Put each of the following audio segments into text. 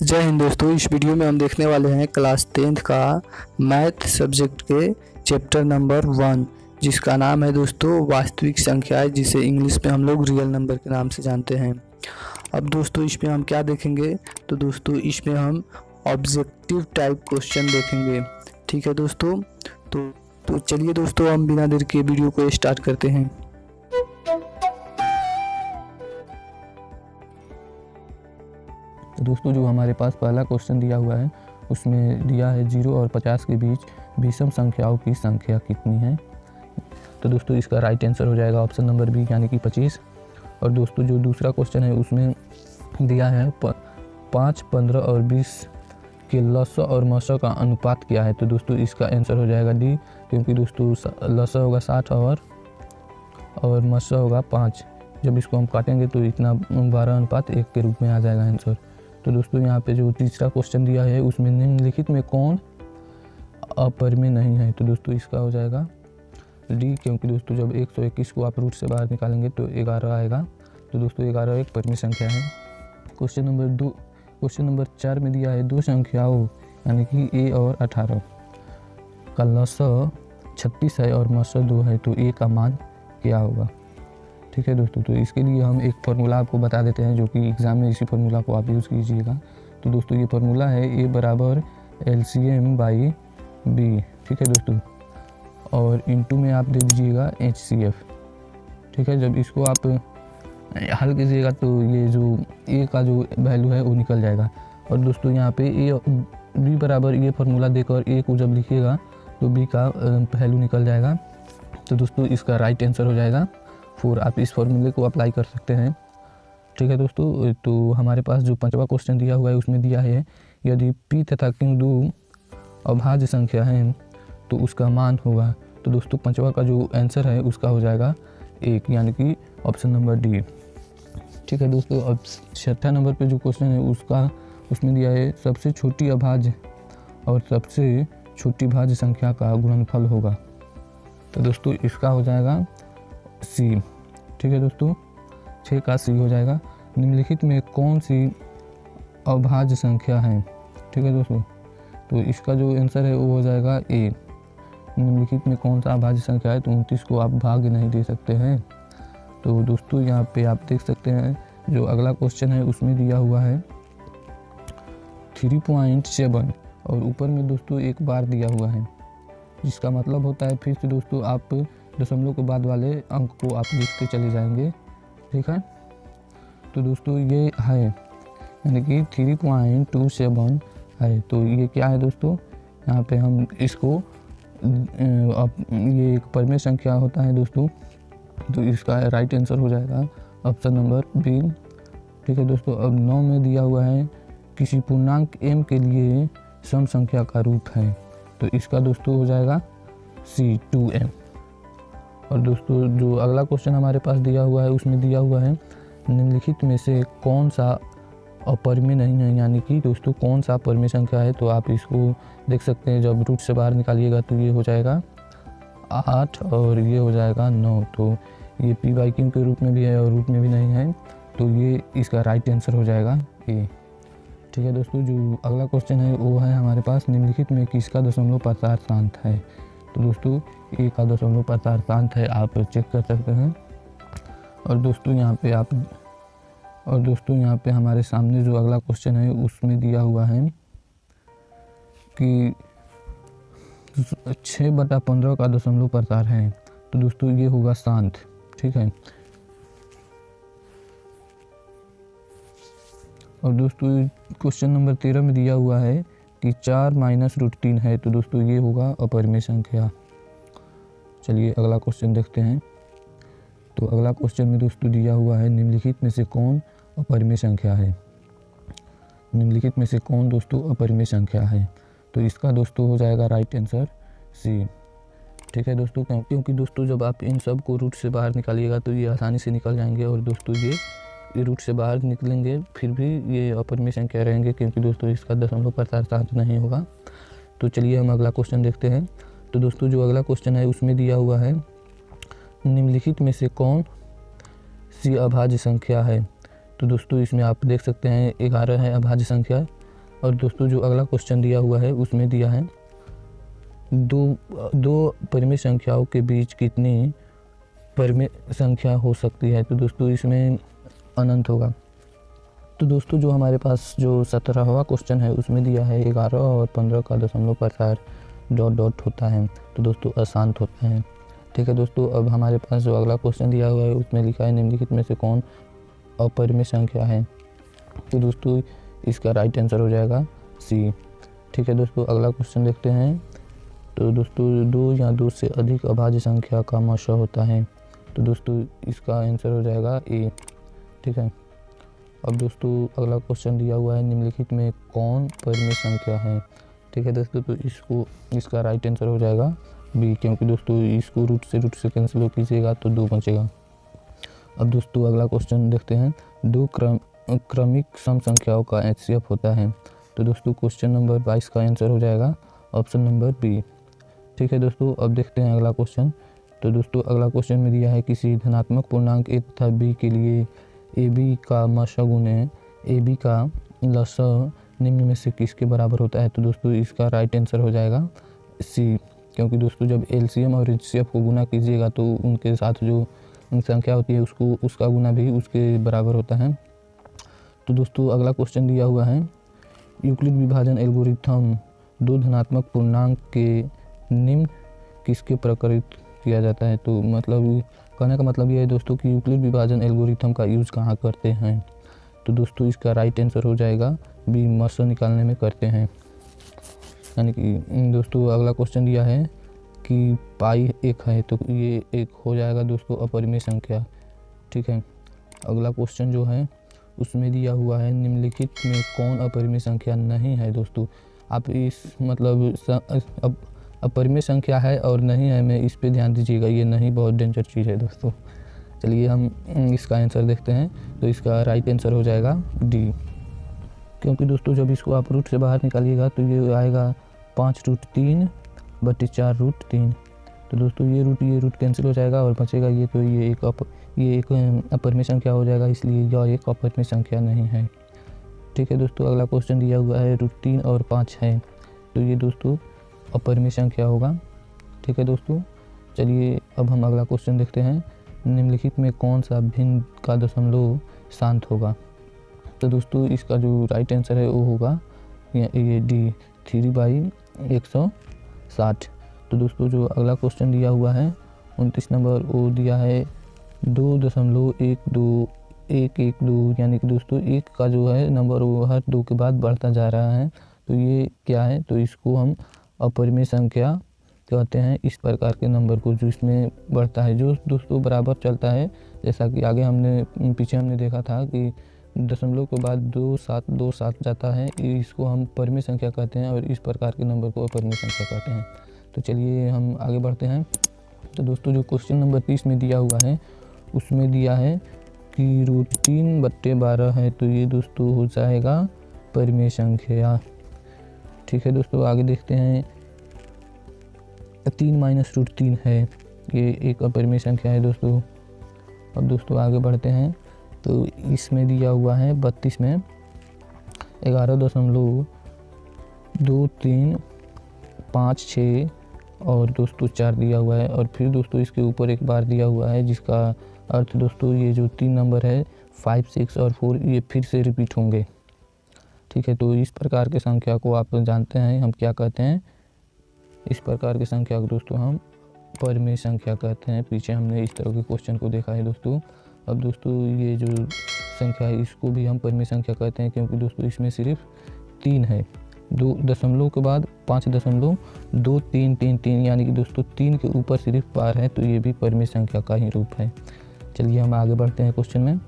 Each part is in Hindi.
जय हिंद दोस्तों। इस वीडियो में हम देखने वाले हैं क्लास 10th का मैथ सब्जेक्ट के चैप्टर नंबर 1, जिसका नाम है दोस्तों वास्तविक संख्याएं, जिसे इंग्लिश में हम लोग रियल नंबर के नाम से जानते हैं। अब दोस्तों इसमें हम क्या देखेंगे, तो दोस्तों इसमें हम ऑब्जेक्टिव टाइप क्वेश्चन देखेंगे। ठीक है दोस्तों, तो चलिए दोस्तों हम बिना देर के वीडियो को स्टार्ट करते हैं। तो दोस्तों जो हमारे पास पहला क्वेश्चन दिया हुआ है उसमें दिया है 0 और 50 के बीच विषम संख्याओं की संख्या कितनी है। तो दोस्तों इसका राइट आंसर हो जाएगा ऑप्शन नंबर बी यानी कि 25। और दोस्तों जो दूसरा क्वेश्चन है उसमें दिया है 5, 15 और 20 के लसा और मसा का अनुपात क्या है। तो दोस्तों इसका आंसर हो जाएगा डी, क्योंकि दोस्तों लसा होगा 60 और मसा होगा 5। जब इसको हम काटेंगे तो इतना 12:1 के रूप में आ जाएगा आंसर। तो दोस्तों यहाँ पे जो तीसरा क्वेश्चन दिया है उसमें निम्नलिखित में कौन अपरिमेय नहीं है। तो दोस्तों इसका हो जाएगा डी, क्योंकि दोस्तों जब 121 को आप रूट से बाहर निकालेंगे तो 11 आएगा। तो दोस्तों 11 एक परिमेय संख्या है। क्वेश्चन नंबर 4 में दिया है दो संख्याओं यानी कि a और 18 का लसा 36 है और मसा 2 है, तो a का मान क्या होगा। ठीक है दोस्तों, तो इसके लिए हम एक फार्मूला आपको बता देते हैं, जो कि एग्ज़ाम में इसी फार्मूला को आप यूज़ कीजिएगा। तो दोस्तों ये फार्मूला है a बराबर LCM/b। ठीक है दोस्तों, और इनटू में आप दे दीजिएगा HCF। ठीक है, जब इसको आप हल कीजिएगा तो ये जो a का जो वैल्यू है वो निकल जाएगा। और दोस्तों यहाँ पे b बराबर ये फार्मूला देकर a को जब लिखिएगा तो b का वैल्यू निकल जाएगा। तो दोस्तों इसका राइट आंसर हो जाएगा 4। आप इस फॉर्मूले को अप्लाई कर सकते हैं। ठीक है दोस्तों, तो हमारे पास जो 5वां क्वेश्चन दिया हुआ है उसमें दिया है यदि p तथा q दो अभाज्य संख्या है तो उसका मान होगा। तो दोस्तों 5वां का जो आंसर है उसका हो जाएगा 1, यानी कि ऑप्शन नंबर डी। ठीक है दोस्तों, अब 6 नंबर पे जो क्वेश्चन है उसमें दिया है सबसे छोटी अभाज्य और सबसे छोटी भाज्य संख्या का गुणनफल होगा। तो दोस्तों इसका हो जाएगा सी। ठीक है दोस्तों, 6 का सी हो जाएगा। निम्नलिखित में कौन सी अभाज्य संख्या है। ठीक है दोस्तों, तो इसका जो आंसर है वो हो जाएगा ए। निम्नलिखित में कौन सा अभाज्य संख्या है, तो 29 को आप भाग नहीं दे सकते हैं। तो दोस्तों यहाँ पे आप देख सकते हैं जो अगला क्वेश्चन है उसमें दिया हुआ है 3.7 और ऊपर में दोस्तों एक बार दिया हुआ है, जिसका मतलब होता है फिर से दोस्तों आप दशमलव के बाद वाले अंक को आप लिखते चले जाएंगे। ठीक है, तो दोस्तों ये है यानी कि 3.27 है। तो ये क्या है दोस्तों, यहाँ पे हम इसको ये एक परिमेय संख्या होता है दोस्तों, तो इसका राइट आंसर हो जाएगा ऑप्शन नंबर बी। ठीक है दोस्तों, अब 9 में दिया हुआ है किसी पूर्णांक m के लिए सम संख्या का रूप है। तो इसका दोस्तों हो जाएगा सी 2m। और दोस्तों जो अगला क्वेश्चन हमारे पास दिया हुआ है उसमें दिया हुआ है निम्नलिखित में से कौन सा अपरिमेय नहीं है, यानी कि दोस्तों कौन सा परिमेय संख्या है। तो आप इसको देख सकते हैं, जब रूट से बाहर निकालिएगा तो ये हो जाएगा 8 और ये हो जाएगा 9। तो ये p/q के रूप में भी है और रूट में भी नहीं है, तो ये इसका राइट आंसर हो जाएगा ए। ठीक है दोस्तों, जो अगला क्वेश्चन है वो है हमारे पास निम्नलिखित में किसका दशमलव प्रसार शांत है। तो दोस्तों ए का दशमलव प्रसार शांत है, आप चेक कर सकते हैं। और दोस्तों यहाँ पे हमारे सामने जो अगला क्वेश्चन है उसमें दिया हुआ है कि 6/15 का दशमलव प्रसार है। तो दोस्तों ये होगा शांत। ठीक है, और दोस्तों क्वेश्चन नंबर 13 में दिया हुआ है कि 4 - √3 है। तो दोस्तों ये होगा अपरिमेय संख्या। चलिए अगला क्वेश्चन देखते हैं। तो अगला क्वेश्चन में दोस्तों दिया हुआ है निम्नलिखित में से कौन अपरिमेय संख्या है। निम्नलिखित में से कौन दोस्तों अपरिमेय संख्या है, तो इसका दोस्तों हो जाएगा राइट आंसर सी। ठीक है दोस्तों, क्योंकि दोस्तों जब आप इन सब को रूट से बाहर निकालिएगा तो ये आसानी से निकल जाएंगे, और दोस्तों ये रूट से बाहर निकलेंगे फिर भी ये अपरिमेय संख्या रहेंगे, क्योंकि दोस्तों इसका दशमलव प्रसार शांत नहीं होगा। तो चलिए हम अगला क्वेश्चन देखते हैं। तो दोस्तों जो अगला क्वेश्चन है उसमें दिया हुआ है निम्नलिखित में से कौन सी अभाज्य संख्या है। तो दोस्तों इसमें आप देख सकते हैं 11 है अभाज्य संख्या, और दोस्तों जो अगला क्वेश्चन दिया हुआ है उसमें दिया है दो परिमेय संख्याओं के बीच कितनी परिमेय संख्या हो सकती है। तो दोस्तों इसमें अनंत होगा। तो दोस्तों जो हमारे पास जो 17वां क्वेश्चन है उसमें दिया है 11 और 15 का दशमलव प्रसार डॉट डॉट होता है, तो दोस्तों अशांत होता है। ठीक है दोस्तों, अब हमारे पास जो अगला क्वेश्चन दिया हुआ है उसमें लिखा है निम्नलिखित में से कौन अपरिमेय संख्या है। तो दोस्तों इसका राइट आंसर हो जाएगा सी। ठीक है दोस्तों, अगला क्वेश्चन देखते हैं। तो दोस्तों 2 या 2 से अधिक अभाज्य संख्या का मशा होता है। तो दोस्तों इसका आंसर हो जाएगा ए। ठीक है, अब दोस्तों अगला क्वेश्चन दिया हुआ है निम्नलिखित में कौन परिमेय संख्या है। ठीक है दोस्तों, तो इसका राइट आंसर हो जाएगा बी, क्योंकि दोस्तों इसको रूट से कैंसिल कीजिएगा तो 2 बचेगा। अब दोस्तों अगला क्वेश्चन देखते हैं। 2 क्रमिक सम संख्याओं का HCF होता है। तो दोस्तों क्वेश्चन नंबर 22 का आंसर हो जाएगा ऑप्शन नंबर बी। ठीक है दोस्तों, अब देखते हैं अगला क्वेश्चन। तो दोस्तों अगला क्वेश्चन में दिया है किसी धनात्मक पूर्णांक ए तथा बी के लिए ए बी का मशा गुणे ए बी का लसा निम्न में से किसके बराबर होता है। तो दोस्तों इसका राइट आंसर हो जाएगा सी, क्योंकि दोस्तों जब LCM और HCF को गुना कीजिएगा तो उनके साथ जो संख्या होती है उसका गुना भी उसके बराबर होता है। तो दोस्तों अगला क्वेश्चन दिया हुआ है यूक्लिड विभाजन एल्गोरिथम 2 धनात्मक पूर्णांक के निम्न किसके प्रकटित किया जाता है। तो मतलब कहने का मतलब ये है दोस्तों कि यूक्लिड विभाजन एल्गोरिथम का यूज़ कहाँ करते हैं। तो दोस्तों इसका राइट आंसर हो जाएगा बी, मशा निकालने में करते हैं। यानी कि दोस्तों अगला क्वेश्चन दिया है कि पाई 1 है, तो ये 1 हो जाएगा दोस्तों अपरिमेय संख्या। ठीक है, अगला क्वेश्चन जो है उसमें दिया हुआ है निम्नलिखित में कौन अपरिमेय संख्या नहीं है। दोस्तों आप इस मतलब अपरिमेय संख्या है और नहीं है, मैं इस पे ध्यान दीजिएगा, ये नहीं बहुत डेंजर चीज़ है दोस्तों। चलिए हम इसका आंसर देखते हैं। तो इसका राइट आंसर हो जाएगा डी, क्योंकि दोस्तों जब इसको आप रूट से बाहर निकालिएगा तो ये आएगा 5√3/4√3। तो दोस्तों ये रूट कैंसिल हो जाएगा और बचेगा ये, तो ये एक अपरिमेय संख्या हो जाएगा, इसलिए यह एक अपरिमेय संख्या नहीं है। ठीक है दोस्तों, अगला क्वेश्चन दिया हुआ है √3 और 5 है, तो ये दोस्तों अपरिमेय संख्या होगा। ठीक है दोस्तों, चलिए अब हम अगला क्वेश्चन देखते हैं। निम्नलिखित में कौन सा भिन्न का दशमलव शांत होगा। तो दोस्तों इसका जो राइट आंसर है वो होगा ये डी, 3/160। तो दोस्तों जो अगला क्वेश्चन दिया हुआ है 29 नंबर, वो दिया है 2.12112, यानी कि दोस्तों 1 का जो है नंबर वो हर 2 के बाद बढ़ता जा रहा है। तो ये क्या है, तो इसको हम अपरिमेय संख्या कहते हैं। इस प्रकार के नंबर को जो इसमें बढ़ता है, जो दोस्तों बराबर चलता है, जैसा कि आगे पीछे हमने देखा था कि दशमलव के बाद 2 जाता है, इसको हम परिमेय संख्या कहते हैं और इस प्रकार के नंबर को अपरिमेय संख्या कहते हैं। तो चलिए हम आगे बढ़ते हैं। तो दोस्तों जो क्वेश्चन नंबर 30 में दिया हुआ है उसमें दिया है कि √3/12 है, तो ये दोस्तों हो जाएगा परिमेय संख्या। ठीक है दोस्तों, आगे देखते हैं। 3 - √3 है, ये एक अपरिमेय संख्या है दोस्तों। अब दोस्तों आगे बढ़ते हैं। तो इसमें दिया हुआ है 32 में 11.2356 और दोस्तों 4 दिया हुआ है, और फिर दोस्तों इसके ऊपर एक बार दिया हुआ है, जिसका अर्थ दोस्तों ये जो 3 नंबर है 5, 6 और 4 ये फिर से रिपीट होंगे। ठीक है, तो इस प्रकार के संख्या को आप जानते हैं हम क्या कहते हैं। इस प्रकार की संख्या को दोस्तों हम परिमेय संख्या कहते हैं। पीछे हमने इस तरह के क्वेश्चन को देखा है दोस्तों। अब दोस्तों ये जो संख्या है इसको भी हम परिमेय संख्या कहते हैं, क्योंकि दोस्तों इसमें सिर्फ 3 है, 2 दशमलव के बाद 5.2333, यानी कि दोस्तों 3 के ऊपर सिर्फ बार है, तो ये भी परिमेय संख्या का ही रूप है। चलिए हम आगे बढ़ते हैं क्वेश्चन में।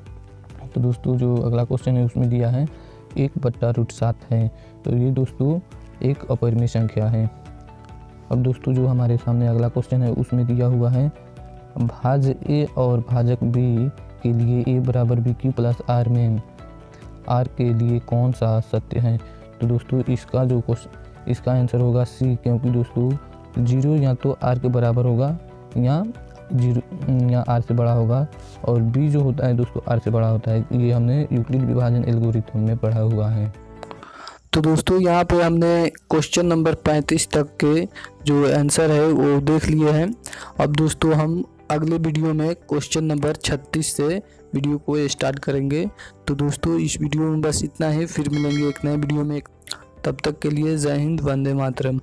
तो दोस्तों जो अगला क्वेश्चन है उसमें दिया है 1/√7 है, तो ये दोस्तों एक अपरिमेय संख्या है। अब दोस्तों जो हमारे सामने अगला क्वेश्चन है उसमें दिया हुआ है भाज्य ए और भाजक बी के लिए a = bq + r में r के लिए कौन सा सत्य है। तो दोस्तों इसका आंसर होगा सी, क्योंकि दोस्तों 0 या तो r के बराबर होगा या r से बड़ा होगा, और b जो होता है दोस्तों r से बड़ा होता है। ये हमने यूक्लिड विभाजन एल्गोरिथम में पढ़ा हुआ है। तो दोस्तों यहाँ पे हमने क्वेश्चन नंबर 35 तक के जो आंसर है वो देख लिए हैं। अब दोस्तों हम अगले वीडियो में क्वेश्चन नंबर 36 से वीडियो को स्टार्ट करेंगे। तो दोस्तों इस वीडियो में बस इतना ही, फिर मिलेंगे एक नए वीडियो में। तब तक के लिए जय हिंद, वंदे मातरम।